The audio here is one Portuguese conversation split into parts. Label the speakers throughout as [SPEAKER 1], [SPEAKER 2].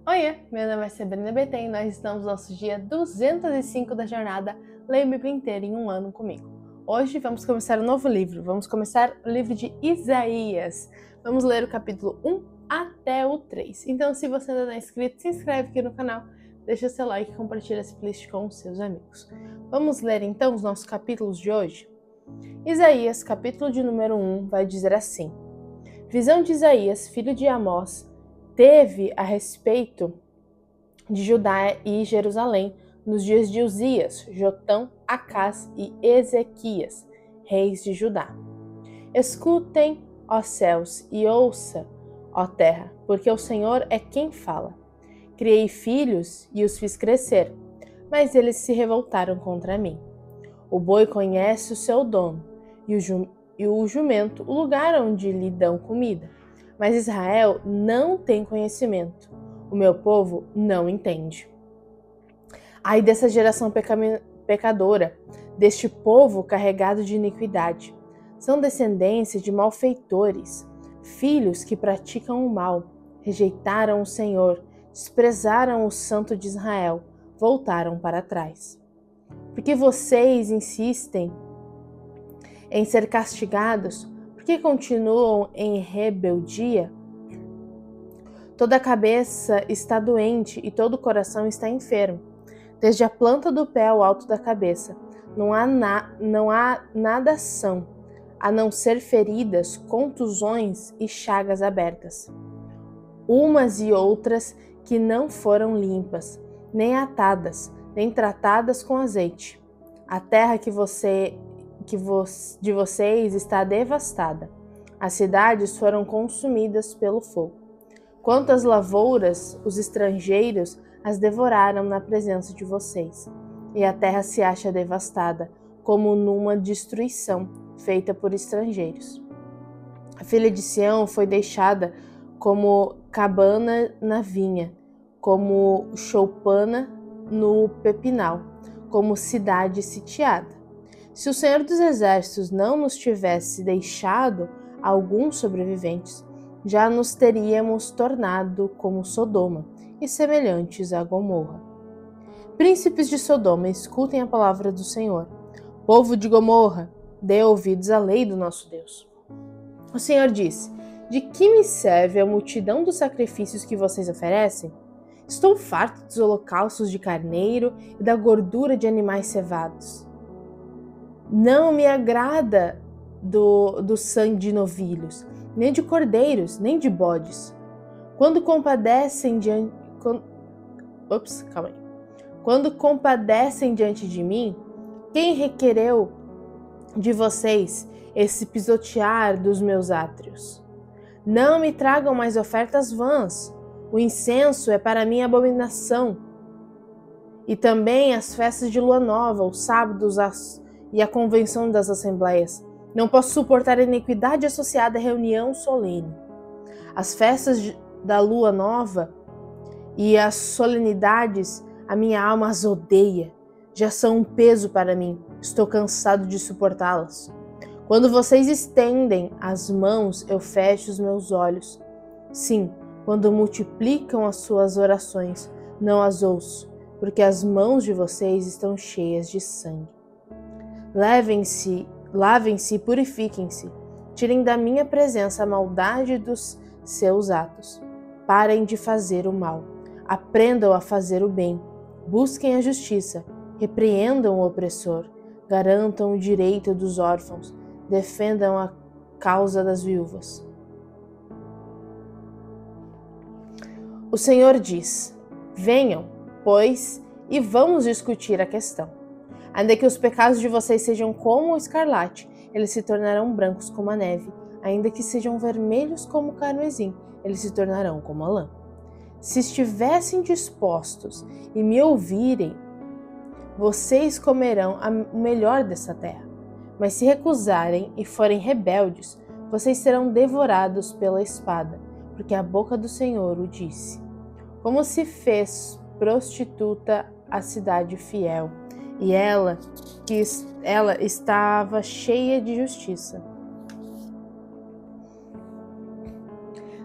[SPEAKER 1] Oiê, meu nome é Sabrina BT e nós estamos no nosso dia 205 da jornada Leia a Bíblia inteira em um ano comigo. Hoje vamos começar um novo livro, vamos começar o livro de Isaías. Vamos ler o capítulo 1 até o 3. Então, se você ainda não é inscrito, se inscreve aqui no canal, deixa seu like e compartilha esse playlist com os seus amigos. Vamos ler então os nossos capítulos de hoje? Isaías, capítulo de número 1, vai dizer assim: Visão de Isaías, filho de Amós, teve a respeito de Judá e Jerusalém nos dias de Uzias, Jotão, Acás e Ezequias, reis de Judá. Escutem, ó céus, e ouça, ó terra, porque o Senhor é quem fala. Criei filhos e os fiz crescer, mas eles se revoltaram contra mim. O boi conhece o seu dono, e o jumento o lugar onde lhe dão comida. Mas Israel não tem conhecimento. O meu povo não entende. Ai dessa geração pecadora, deste povo carregado de iniquidade. São descendência de malfeitores, filhos que praticam o mal, rejeitaram o Senhor, desprezaram o Santo de Israel, voltaram para trás. Porque vocês insistem em ser castigados, porque continuam em rebeldia? Toda a cabeça está doente e todo o coração está enfermo. Desde a planta do pé ao alto da cabeça, não há nada são, a não ser feridas, contusões e chagas abertas. Umas e outras que não foram limpas, nem atadas, nem tratadas com azeite. A terra de vocês está devastada. As cidades foram consumidas pelo fogo. Quantas lavouras os estrangeiros as devoraram na presença de vocês. E a terra se acha devastada, como numa destruição feita por estrangeiros. A filha de Sião foi deixada como cabana na vinha, como choupana no pepinal, como cidade sitiada. Se o Senhor dos Exércitos não nos tivesse deixado alguns sobreviventes, já nos teríamos tornado como Sodoma e semelhantes a Gomorra. Príncipes de Sodoma, escutem a palavra do Senhor. Povo de Gomorra, dê ouvidos à lei do nosso Deus. O Senhor disse: De que me serve a multidão dos sacrifícios que vocês oferecem? Estou farto dos holocaustos de carneiro e da gordura de animais cevados. Não me agrada do sangue de novilhos, nem de cordeiros, nem de bodes. Quando compadecem diante de mim, quem requereu de vocês esse pisotear dos meus átrios? Não me tragam mais ofertas vãs. O incenso é para mim abominação. E também as festas de lua nova, os sábados e a convenção das assembleias. Não posso suportar a iniquidade associada à reunião solene. As festas da lua nova e as solenidades, a minha alma as odeia. Já são um peso para mim. Estou cansado de suportá-las. Quando vocês estendem as mãos, eu fecho os meus olhos. Sim, quando multiplicam as suas orações, não as ouço, porque as mãos de vocês estão cheias de sangue. Lavem-se e purifiquem-se. Tirem da minha presença a maldade dos seus atos. Parem de fazer o mal. Aprendam a fazer o bem. Busquem a justiça. Repreendam o opressor. Garantam o direito dos órfãos. Defendam a causa das viúvas. O Senhor diz: Venham, pois, e vamos discutir a questão. Ainda que os pecados de vocês sejam como o escarlate, eles se tornarão brancos como a neve. Ainda que sejam vermelhos como o carmesim, eles se tornarão como a lã. Se estivessem dispostos e me ouvirem, vocês comerão o melhor dessa terra. Mas se recusarem e forem rebeldes, vocês serão devorados pela espada, porque a boca do Senhor o disse. Como se fez prostituta a cidade fiel, e ela estava cheia de justiça.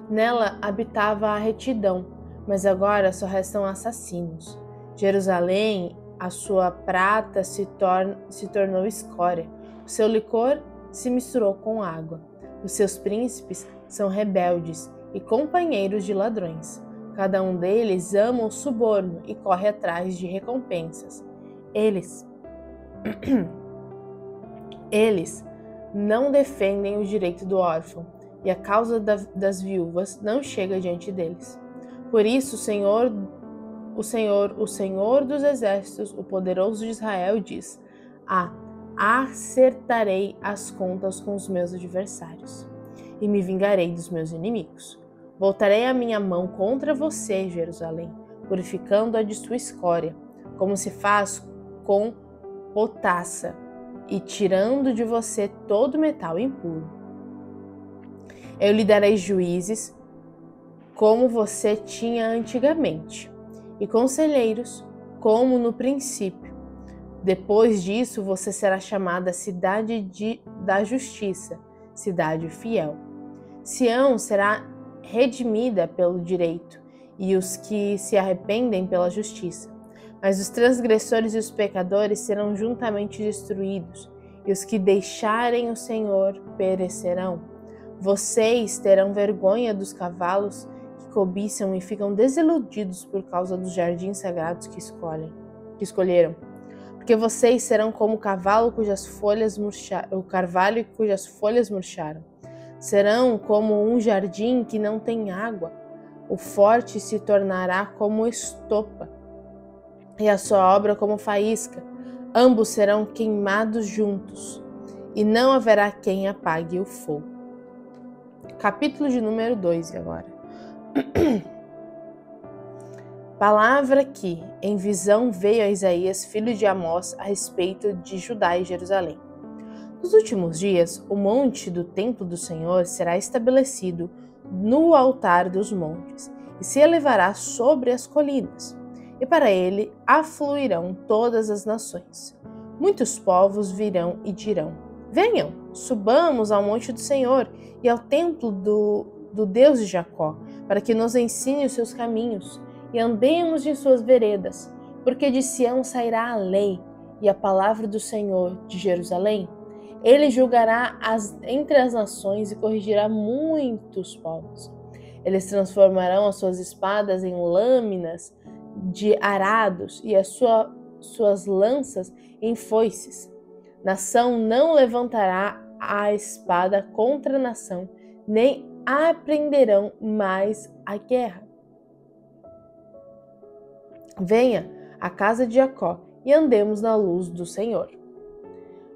[SPEAKER 1] Nela habitava a retidão, mas agora só restam assassinos. Jerusalém, a sua prata se tornou escória, o seu licor se misturou com água. Os seus príncipes são rebeldes e companheiros de ladrões. Cada um deles ama o suborno e corre atrás de recompensas. Eles não defendem o direito do órfão, e a causa das viúvas não chega diante deles. Por isso, o Senhor dos exércitos, o poderoso de Israel, diz: acertarei as contas com os meus adversários e me vingarei dos meus inimigos. Voltarei a minha mão contra você, Jerusalém, purificando-a de sua escória, como se faz com potassa, e tirando de você todo metal impuro. Eu lhe darei juízes como você tinha antigamente, e conselheiros como no princípio. Depois disso, você será chamada Cidade da Justiça, Cidade Fiel. Sião será redimida pelo direito, e os que se arrependem pela justiça. Mas os transgressores e os pecadores serão juntamente destruídos, e os que deixarem o Senhor perecerão. Vocês terão vergonha dos cavalos que cobiçam e ficam desiludidos por causa dos jardins sagrados que escolheram. Porque vocês serão como o carvalho cujas folhas murcharam. Serão como um jardim que não tem água. O forte se tornará como estopa, e a sua obra como faísca. Ambos serão queimados juntos, e não haverá quem apague o fogo. Capítulo de número 2 agora. Palavra que, em visão, veio a Isaías, filho de Amós, a respeito de Judá e Jerusalém. Nos últimos dias, o monte do templo do Senhor será estabelecido no altar dos montes, e se elevará sobre as colinas, e para ele afluirão todas as nações. Muitos povos virão e dirão: venham, subamos ao monte do Senhor e ao templo do Deus de Jacó, para que nos ensine os seus caminhos e andemos em suas veredas, porque de Sião sairá a lei e a palavra do Senhor de Jerusalém. Ele julgará entre as nações e corrigirá muitos povos. Eles transformarão as suas espadas em lâminas de arados e as suas lanças em foices. Nação não levantará a espada contra nação, nem aprenderão mais a guerra. Venha à casa de Jacó e andemos na luz do Senhor.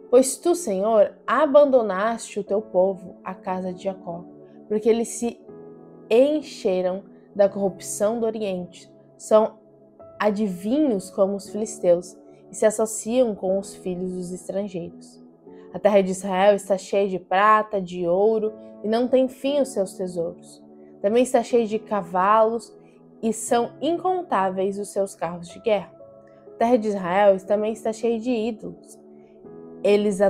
[SPEAKER 1] Pois tu, Senhor, abandonaste o teu povo, a casa de Jacó, porque eles se encheram da corrupção do Oriente, são adivinhos como os filisteus e se associam com os filhos dos estrangeiros. A terra de Israel está cheia de prata, de ouro, e não tem fim os seus tesouros. Também está cheia de cavalos, e são incontáveis os seus carros de guerra. A terra de Israel também está cheia de ídolos. Eles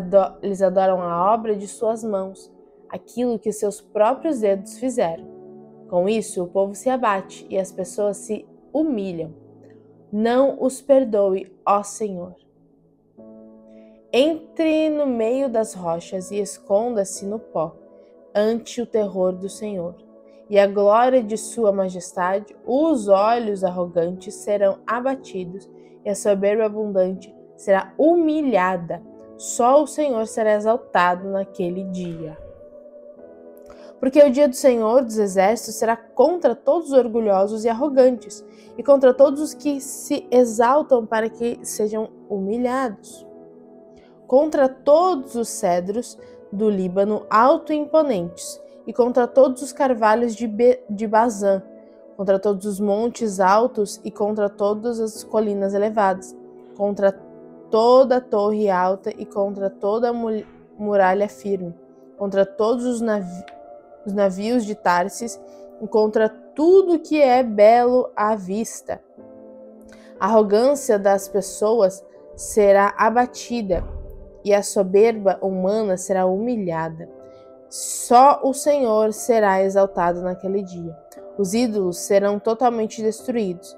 [SPEAKER 1] adoram a obra de suas mãos, aquilo que seus próprios dedos fizeram. Com isso, o povo se abate e as pessoas se humilham. Não os perdoe, ó Senhor. Entre no meio das rochas e esconda-se no pó, ante o terror do Senhor. E a glória de sua majestade, os olhos arrogantes serão abatidos, e a soberba abundante será humilhada. Só o Senhor será exaltado naquele dia. Porque o dia do Senhor dos exércitos será contra todos os orgulhosos e arrogantes, e contra todos os que se exaltam para que sejam humilhados. Contra todos os cedros do Líbano alto e imponentes, e contra todos os carvalhos de Bazã, contra todos os montes altos e contra todas as colinas elevadas, contra toda a torre alta e contra toda a muralha firme, contra todos os navios de Tarsis e contra tudo que é belo à vista. A arrogância das pessoas será abatida e a soberba humana será humilhada. Só o Senhor será exaltado naquele dia. Os ídolos serão totalmente destruídos.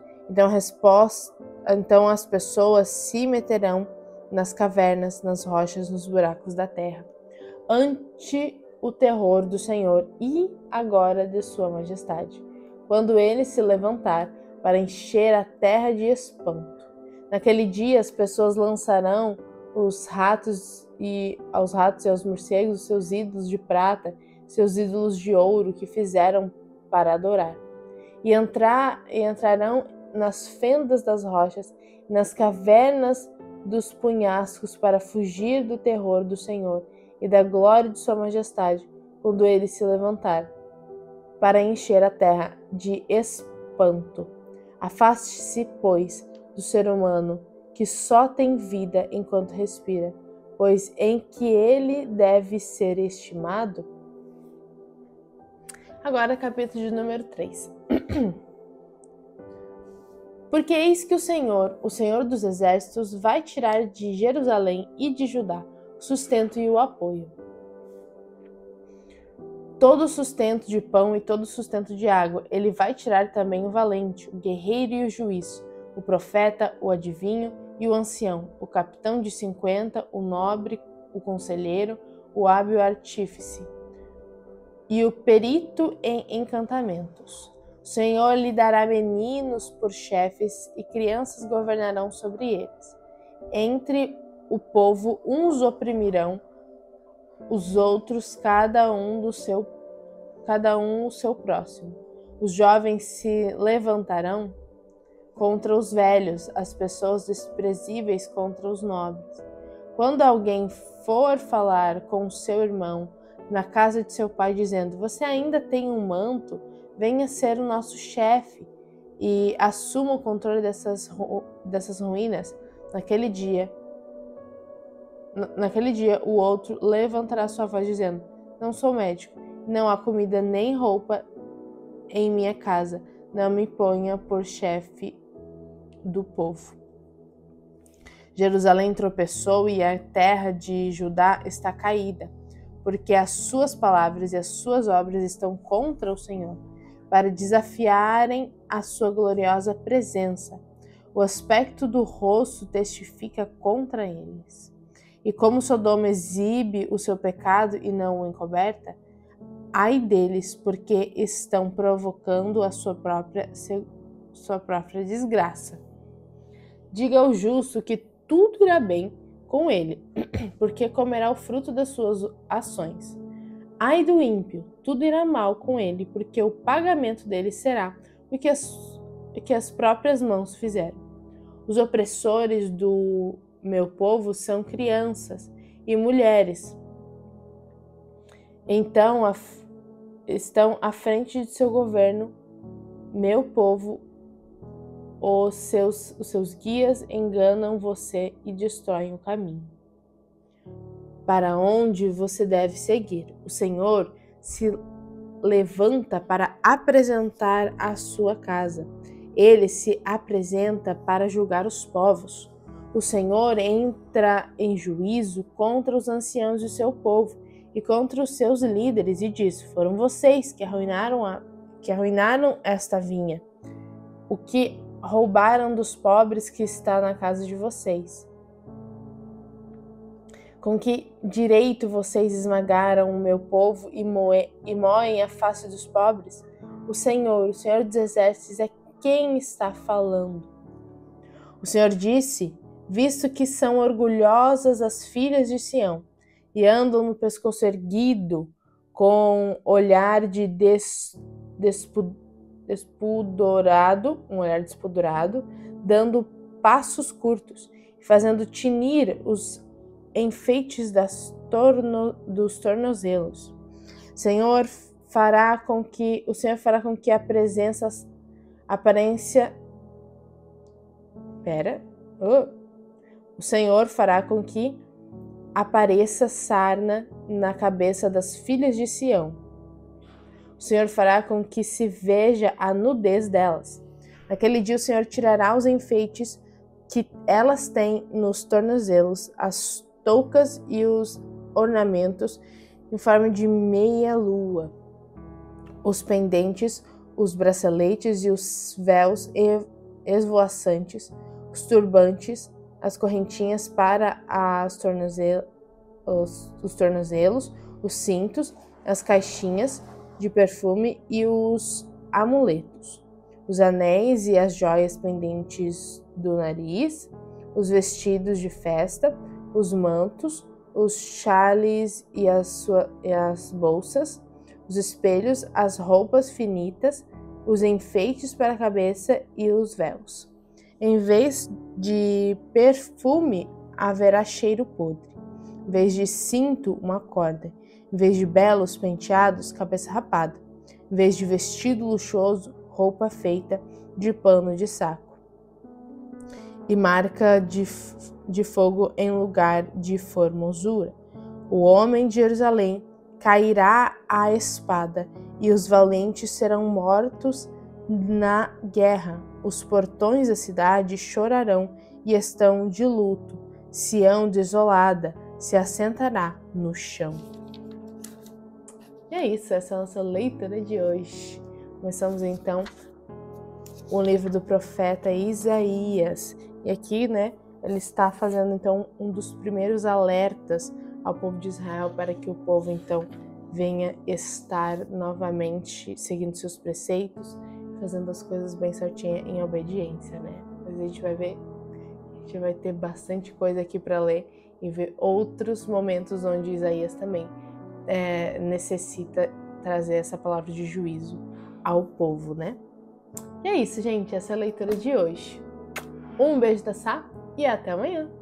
[SPEAKER 1] Então as pessoas se meterão nas cavernas, nas rochas, nos buracos da terra, ante o terror do Senhor e agora de sua majestade, quando ele se levantar para encher a terra de espanto. Naquele dia as pessoas lançarão aos ratos e aos morcegos seus ídolos de prata, seus ídolos de ouro que fizeram para adorar. E entrarão nas fendas das rochas, nas cavernas dos penhascos para fugir do terror do Senhor e da glória de sua majestade, quando ele se levantar, para encher a terra de espanto. Afaste-se, pois, do ser humano, que só tem vida enquanto respira, pois em que ele deve ser estimado? Agora, capítulo de número 3. Porque eis que o Senhor dos exércitos, vai tirar de Jerusalém e de Judá o sustento e o apoio. Todo o sustento de pão e todo o sustento de água. Ele vai tirar também o valente, o guerreiro e o juiz, o profeta, o adivinho e o ancião, o capitão de 50, o nobre, o conselheiro, o hábil artífice e o perito em encantamentos. O Senhor lhe dará meninos por chefes e crianças governarão sobre eles. Entre o povo uns oprimirão os outros, cada um o seu próximo. Os jovens se levantarão contra os velhos, as pessoas desprezíveis contra os nobres. Quando alguém for falar com seu irmão na casa de seu pai, dizendo: você ainda tem um manto? Venha ser o nosso chefe e assuma o controle dessas ruínas. Naquele dia, o outro levantará sua voz dizendo: não sou médico, não há comida nem roupa em minha casa, não me ponha por chefe do povo. Jerusalém tropeçou e a terra de Judá está caída, porque as suas palavras e as suas obras estão contra o Senhor, para desafiarem a sua gloriosa presença. O aspecto do rosto testifica contra eles. E como Sodoma exibe o seu pecado e não o encoberta, ai deles, porque estão provocando a sua própria desgraça. Diga ao justo que tudo irá bem com ele, porque comerá o fruto das suas ações. Ai do ímpio, tudo irá mal com ele, porque o pagamento dele será o que as próprias mãos fizeram. Os opressores do meu povo são crianças e mulheres. Então estão à frente de seu governo, meu povo. Os seus guias enganam você e destroem o caminho para onde você deve seguir. O Senhor se levanta para apresentar a sua casa. Ele se apresenta para julgar os povos. O Senhor entra em juízo contra os anciãos de seu povo e contra os seus líderes e diz: foram vocês que arruinaram esta vinha, o que roubaram dos pobres que está na casa de vocês. Com que direito vocês esmagaram o meu povo e moem a face dos pobres? O Senhor dos exércitos, é quem está falando. O Senhor disse: visto que são orgulhosas as filhas de Sião e andam no pescoço erguido, com olhar de despudorado, dando passos curtos, fazendo tinir os enfeites dos tornozelos. O Senhor fará com que apareça sarna na cabeça das filhas de Sião. O Senhor fará com que se veja a nudez delas. Naquele dia o Senhor tirará os enfeites que elas têm nos tornozelos, as toucas e os ornamentos em forma de meia-lua, os pendentes, os braceletes e os véus esvoaçantes, os turbantes, as correntinhas para os tornozelos, os cintos, as caixinhas de perfume e os amuletos, os anéis e as joias pendentes do nariz, os vestidos de festa, os mantos, os chales e as bolsas, os espelhos, as roupas finitas, os enfeites para a cabeça e os véus. Em vez de perfume, haverá cheiro podre. Em vez de cinto, uma corda. Em vez de belos penteados, cabeça rapada. Em vez de vestido luxuoso, roupa feita de pano de saco. E marca de fogo em lugar de formosura. O homem de Jerusalém cairá à espada, e os valentes serão mortos na guerra. Os portões da cidade chorarão e estão de luto. Sião desolada se assentará no chão. E é isso, essa é a nossa leitura de hoje. Começamos então o livro do profeta Isaías. E aqui, ele está fazendo então um dos primeiros alertas ao povo de Israel para que o povo então venha estar novamente seguindo seus preceitos, fazendo as coisas bem certinhas em obediência, Mas a gente vai ver, a gente vai ter bastante coisa aqui para ler e ver outros momentos onde Isaías também necessita trazer essa palavra de juízo ao povo, E é isso, gente, essa é a leitura de hoje. Um beijo da Sá e até amanhã!